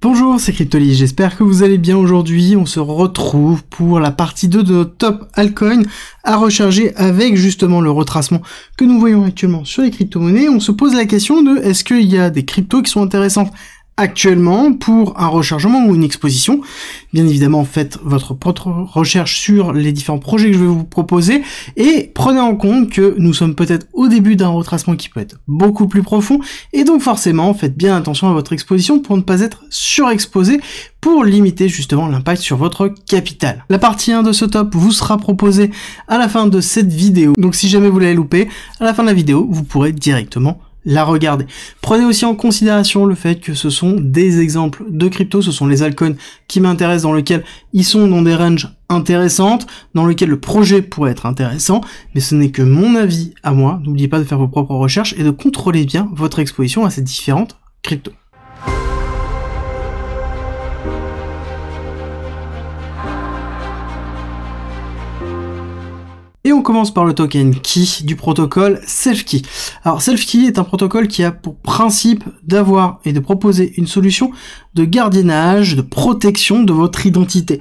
Bonjour, c'est Cryptoly, j'espère que vous allez bien aujourd'hui. On se retrouve pour la partie 2 de notre top altcoin à recharger avec justement le retracement que nous voyons actuellement sur les crypto-monnaies. On se pose la question de est-ce qu'il y a des cryptos qui sont intéressantes actuellement pour un rechargement ou une exposition. Bien évidemment, faites votre propre recherche sur les différents projets que je vais vous proposer et prenez en compte que nous sommes peut-être au début d'un retracement qui peut être beaucoup plus profond et donc forcément, faites bien attention à votre exposition pour ne pas être surexposé pour limiter justement l'impact sur votre capital. La partie 1 de ce top vous sera proposée à la fin de cette vidéo. Donc si jamais vous l'avez loupé, à la fin de la vidéo, vous pourrez directement la regarder. Prenez aussi en considération le fait que ce sont des exemples de crypto, ce sont les altcoins qui m'intéressent, dans lesquels ils sont dans des ranges intéressantes, dans lesquels le projet pourrait être intéressant, mais ce n'est que mon avis à moi. N'oubliez pas de faire vos propres recherches et de contrôler bien votre exposition à ces différentes cryptos. Et on commence par le token Key du protocole Selfkey. Alors Selfkey est un protocole qui a pour principe d'avoir et de proposer une solution de gardiennage, de protection de votre identité.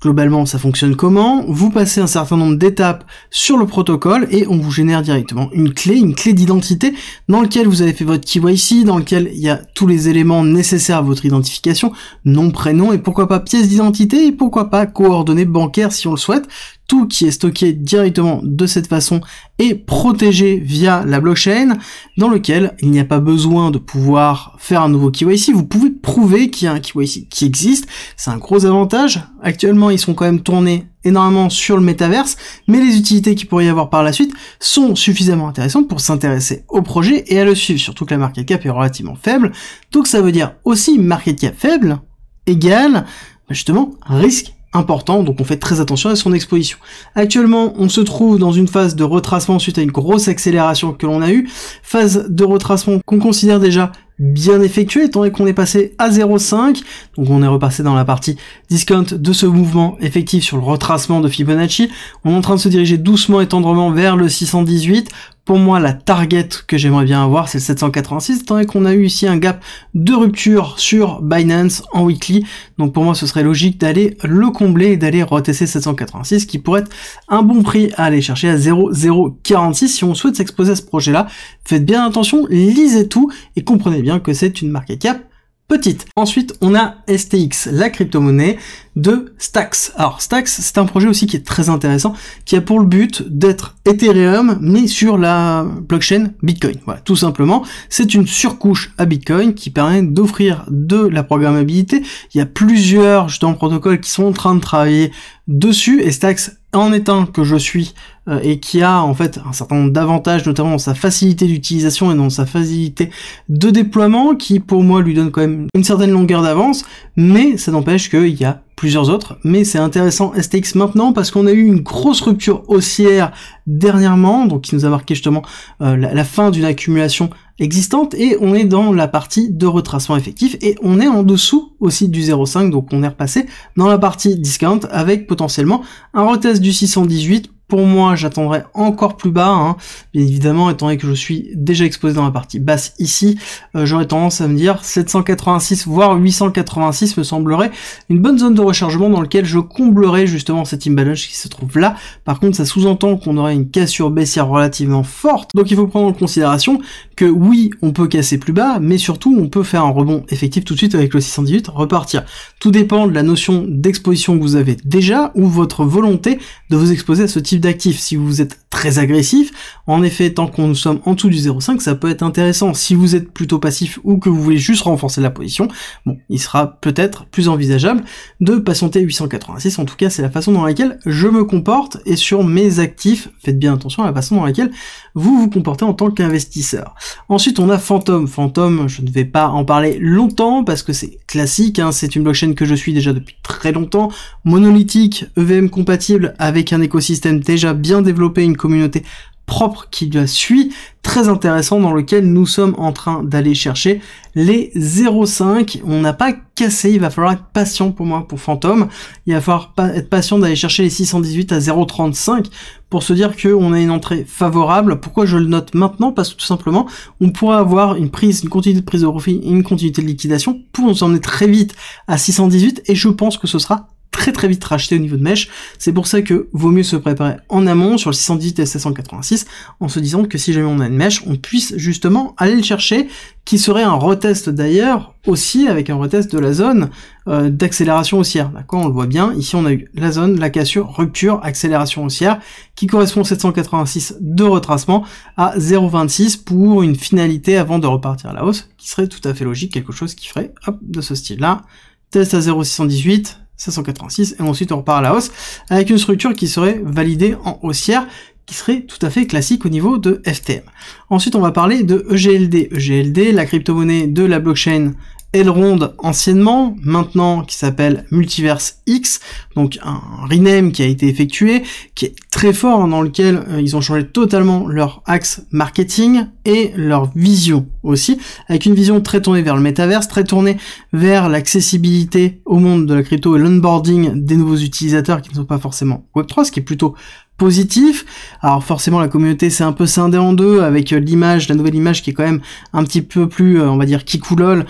Globalement, ça fonctionne comment? Vous passez un certain nombre d'étapes sur le protocole et on vous génère directement une clé d'identité dans laquelle vous avez fait votre KYC, dans lequel il y a tous les éléments nécessaires à votre identification, nom, prénom et pourquoi pas pièce d'identité et pourquoi pas coordonnées bancaires si on le souhaite. Tout qui est stocké directement de cette façon est protégé via la blockchain, dans lequel il n'y a pas besoin de pouvoir faire un nouveau KYC. Vous pouvez prouver qu'il y a un KYC qui existe. C'est un gros avantage. Actuellement, ils sont quand même tournés énormément sur le métaverse, mais les utilités qu'il pourrait y avoir par la suite sont suffisamment intéressantes pour s'intéresser au projet et à le suivre, surtout que la market cap est relativement faible. Donc ça veut dire aussi market cap faible égale justement risque important, donc on fait très attention à son exposition. Actuellement, on se trouve dans une phase de retracement suite à une grosse accélération que l'on a eue, phase de retracement qu'on considère déjà bien effectué, étant donné qu'on est passé à 0,5, donc on est repassé dans la partie discount de ce mouvement effectif sur le retracement de Fibonacci. On est en train de se diriger doucement et tendrement vers le 618. Pour moi, la target que j'aimerais bien avoir, c'est le 786, étant donné qu'on a eu ici un gap de rupture sur Binance en weekly. Donc pour moi, ce serait logique d'aller le combler et d'aller retester 786, qui pourrait être un bon prix à aller chercher à 0,046 si on souhaite s'exposer à ce projet-là. Faites bien attention, lisez tout et comprenez bien que c'est une market cap petite. Ensuite, on a STX, la crypto-monnaie de Stacks. Alors Stacks, c'est un projet aussi qui est très intéressant, qui a pour le but d'être Ethereum, mais sur la blockchain Bitcoin. Voilà, tout simplement, c'est une surcouche à Bitcoin qui permet d'offrir de la programmabilité. Il y a plusieurs justement protocoles qui sont en train de travailler dessus, et Stacks en est un que je suis et qui a en fait un certain nombre d'avantages, notamment dans sa facilité d'utilisation et dans sa facilité de déploiement, qui pour moi lui donne quand même une certaine longueur d'avance, mais ça n'empêche qu'il y a plusieurs autres. Mais c'est intéressant STX maintenant parce qu'on a eu une grosse rupture haussière dernièrement, donc qui nous a marqué justement la fin d'une accumulation existante, et on est dans la partie de retracement effectif et on est en dessous aussi du 0,5, donc on est repassé dans la partie discount avec potentiellement un retest du 618. Pour moi, j'attendrai encore plus bas, hein. Bien évidemment, étant donné que je suis déjà exposé dans la partie basse ici, j'aurais tendance à me dire 786 voire 886 me semblerait une bonne zone de rechargement dans lequel je comblerai justement cet imbalance qui se trouve là. Par contre, ça sous-entend qu'on aurait une cassure baissière relativement forte, donc il faut prendre en considération que oui, on peut casser plus bas, mais surtout on peut faire un rebond effectif tout de suite avec le 618, repartir. Tout dépend de la notion d'exposition que vous avez déjà ou votre volonté de vous exposer à ce type d'actifs. Si vous êtes très agressif, en effet, tant qu'on nous sommes en dessous du 0,5, ça peut être intéressant. Si vous êtes plutôt passif ou que vous voulez juste renforcer la position, bon, il sera peut-être plus envisageable de patienter 886. En tout cas, c'est la façon dans laquelle je me comporte, et sur mes actifs, faites bien attention à la façon dans laquelle vous vous comportez en tant qu'investisseur. Ensuite, on a Phantom. Phantom, je ne vais pas en parler longtemps parce que c'est classique, hein, c'est une blockchain que je suis déjà depuis très longtemps, monolithique, EVM compatible, avec un écosystème déjà bien développé, une communauté propre qui la suit, très intéressant, dans lequel nous sommes en train d'aller chercher les 0,5. On n'a pas cassé, il va falloir être patient pour moi, pour Phantom. Il va falloir être patient d'aller chercher les 618 à 0,35 pour se dire qu'on a une entrée favorable. Pourquoi je le note maintenant? Parce que tout simplement, on pourrait avoir une continuité de prise de profit et une continuité de liquidation pour nous emmener très vite à 618, et je pense que ce sera très vite racheté au niveau de mèche. C'est pour ça que vaut mieux se préparer en amont sur le 618 et 786 en se disant que si jamais on a une mèche, on puisse justement aller le chercher, qui serait un retest d'ailleurs aussi, avec un retest de la zone d'accélération haussière. D'accord, on le voit bien, ici on a eu la zone, la cassure, rupture, accélération haussière, qui correspond au 786 de retracement à 0,26 pour une finalité avant de repartir à la hausse, qui serait tout à fait logique, quelque chose qui ferait hop, de ce style-là, test à 0,618, 786, et ensuite on repart à la hausse, avec une structure qui serait validée en haussière, qui serait tout à fait classique au niveau de FTM. Ensuite on va parler de EGLD. EGLD, la crypto-monnaie de la blockchain Elrond anciennement, maintenant qui s'appelle Multiverse X, donc un rename qui a été effectué, qui est très fort, dans lequel ils ont changé totalement leur axe marketing et leur vision aussi, avec une vision très tournée vers le métaverse, très tournée vers l'accessibilité au monde de la crypto et l'onboarding des nouveaux utilisateurs qui ne sont pas forcément Web3, ce qui est plutôt positif. Alors forcément la communauté s'est un peu scindée en deux, avec l'image, la nouvelle image qui est quand même un petit peu plus, on va dire, kikoulol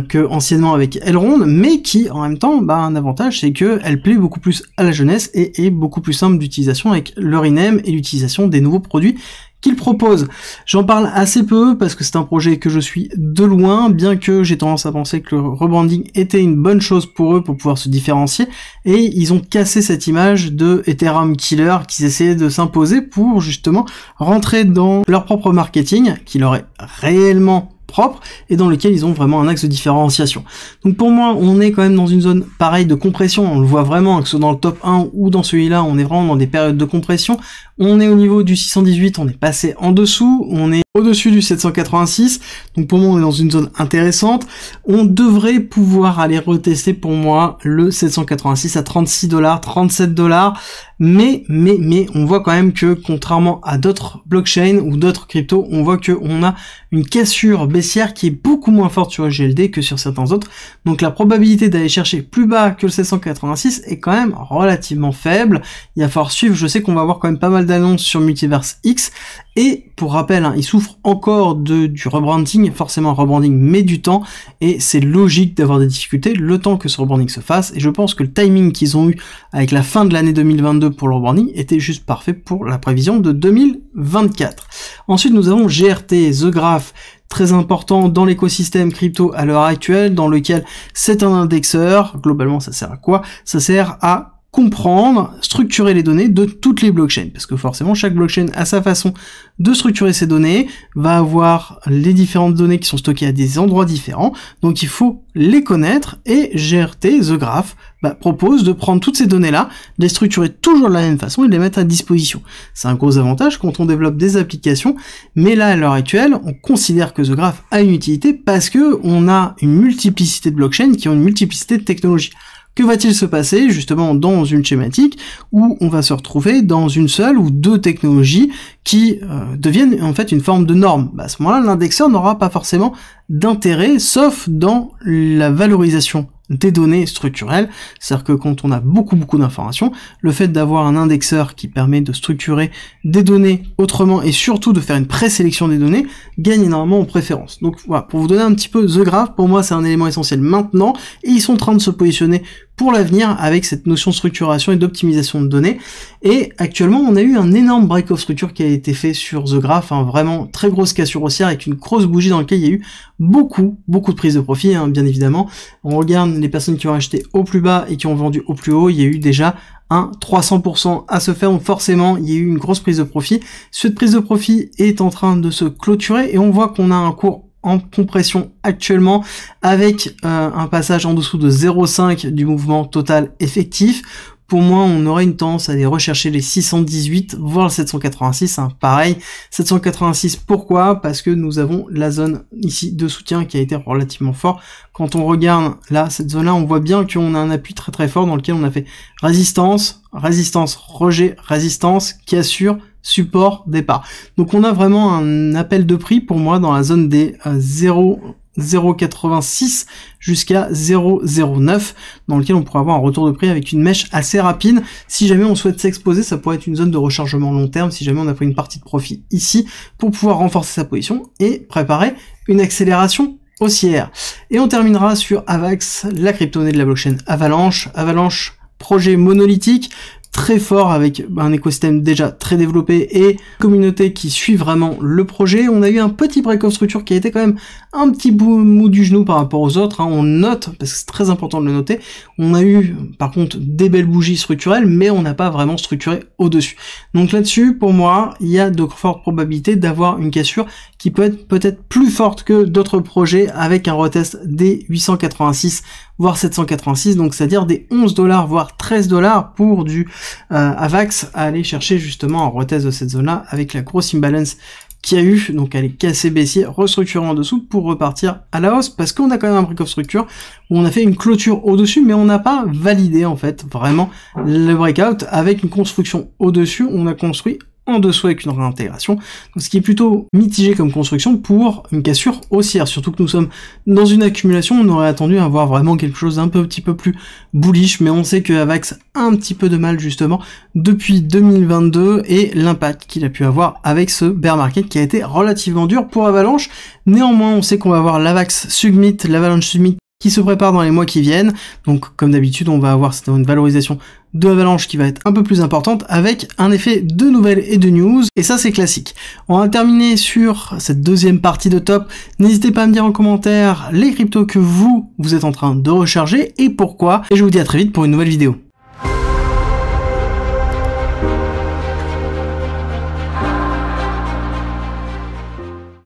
que anciennement avec Elrond, mais qui en même temps, un avantage, c'est que elle plaît beaucoup plus à la jeunesse et est beaucoup plus simple d'utilisation avec le rename et l'utilisation des nouveaux produits qu'il propose. J'en parle assez peu parce que c'est un projet que je suis de loin, bien que j'ai tendance à penser que le rebranding était une bonne chose pour eux pour pouvoir se différencier, et ils ont cassé cette image de Ethereum killer qu'ils essayaient de s'imposer pour justement rentrer dans leur propre marketing qui leur est réellement propre et dans lequel ils ont vraiment un axe de différenciation. Donc pour moi, on est quand même dans une zone pareille de compression, on le voit vraiment, que ce soit dans le top 1 ou dans celui-là, on est vraiment dans des périodes de compression. On est au niveau du 618, on est passé en dessous, on est au-dessus du 786, donc pour moi on est dans une zone intéressante. On devrait pouvoir aller retester pour moi le 786 à $36, $37, mais on voit quand même que contrairement à d'autres blockchains ou d'autres cryptos, on voit que on a une cassure baissière qui est beaucoup moins forte sur GLD que sur certains autres, donc la probabilité d'aller chercher plus bas que le 786 est quand même relativement faible. Il va falloir suivre, je sais qu'on va avoir quand même pas mal d'annonces sur Multiverse X, et pour rappel, il souffre encore du rebranding, forcément un rebranding met du temps, et c'est logique d'avoir des difficultés le temps que ce rebranding se fasse, et je pense que le timing qu'ils ont eu avec la fin de l'année 2022 pour le rebranding était juste parfait pour la prévision de 2024. Ensuite nous avons GRT, The Graph, très important dans l'écosystème crypto à l'heure actuelle, dans lequel c'est un indexeur. Globalement ça sert à quoi? Ça sert à comprendre, structurer les données de toutes les blockchains, parce que forcément chaque blockchain a sa façon de structurer ses données, va avoir les différentes données qui sont stockées à des endroits différents, donc il faut les connaître, et GRT, The Graph, propose de prendre toutes ces données-là, de les structurer toujours de la même façon et de les mettre à disposition. C'est un gros avantage quand on développe des applications, mais là à l'heure actuelle, on considère que The Graph a une utilité parce que on a une multiplicité de blockchains qui ont une multiplicité de technologies. Que va-t-il se passer justement dans une schématique où on va se retrouver dans une seule ou deux technologies qui deviennent en fait une forme de norme? À ce moment-là, l'indexeur n'aura pas forcément d'intérêt, sauf dans la valorisation des données structurelles, c'est-à-dire que quand on a beaucoup d'informations, le fait d'avoir un indexeur qui permet de structurer des données autrement et surtout de faire une présélection des données gagne énormément en préférence. Donc voilà, pour vous donner un petit peu The Graph, pour moi c'est un élément essentiel maintenant, et ils sont en train de se positionner pour l'avenir avec cette notion de structuration et d'optimisation de données. Et actuellement on a eu un énorme break of structure qui a été fait sur The Graph, vraiment très grosse cassure haussière avec une grosse bougie dans laquelle il y a eu beaucoup de prises de profit, bien évidemment. On regarde les personnes qui ont acheté au plus bas et qui ont vendu au plus haut, il y a eu déjà un 300% à se faire, donc forcément il y a eu une grosse prise de profit. Cette prise de profit est en train de se clôturer et on voit qu'on a un cours en compression actuellement avec un passage en dessous de 0,5 du mouvement total effectif. Pour moi, on aurait une tendance à aller rechercher les 618, voire le 786, pareil. 786, pourquoi? Parce que nous avons la zone ici de soutien qui a été relativement fort. Quand on regarde là, cette zone-là, on voit bien qu'on a un appui très fort dans lequel on a fait résistance, rejet, résistance, cassure, support départ. Donc on a vraiment un appel de prix pour moi dans la zone des 0,86 jusqu'à 0,09 dans lequel on pourrait avoir un retour de prix avec une mèche assez rapide. Si jamais on souhaite s'exposer, ça pourrait être une zone de rechargement long terme si jamais on a pris une partie de profit ici pour pouvoir renforcer sa position et préparer une accélération haussière. Et on terminera sur Avax, la crypto-monnaie de la blockchain Avalanche. Avalanche, projet monolithique, très fort avec un écosystème déjà très développé et communauté qui suit vraiment le projet. On a eu un petit break of structure qui a été quand même un petit bout mou du genou par rapport aux autres, hein. On note, parce que c'est très important de le noter, on a eu par contre des belles bougies structurelles, mais on n'a pas vraiment structuré au-dessus. Donc là-dessus, pour moi, il y a de fortes probabilités d'avoir une cassure qui peut être peut-être plus forte que d'autres projets avec un retest des 886 voire 786, donc c'est-à-dire des 11 $, voire 13 $ pour du Avax à aller chercher justement un retest de cette zone-là avec la grosse imbalance qu'il y a eu, donc elle est cassée baissière, restructurée en dessous pour repartir à la hausse, parce qu'on a quand même un break of structure où on a fait une clôture au-dessus, mais on n'a pas validé en fait vraiment le breakout avec une construction au-dessus, on a construit en dessous avec une réintégration, donc ce qui est plutôt mitigé comme construction pour une cassure haussière, surtout que nous sommes dans une accumulation, on aurait attendu à avoir vraiment quelque chose d'un petit peu plus bullish, mais on sait que Avax a un petit peu de mal justement depuis 2022 et l'impact qu'il a pu avoir avec ce bear market qui a été relativement dur pour Avalanche. Néanmoins, on sait qu'on va avoir l'Avax Summit, l'Avalanche Summit qui se prépare dans les mois qui viennent, donc comme d'habitude on va avoir une valorisation de Avalanche qui va être un peu plus importante avec un effet de nouvelles et de news, et ça c'est classique. On va terminer sur cette deuxième partie de top. N'hésitez pas à me dire en commentaire les cryptos que vous êtes en train de recharger et pourquoi, et je vous dis à très vite pour une nouvelle vidéo.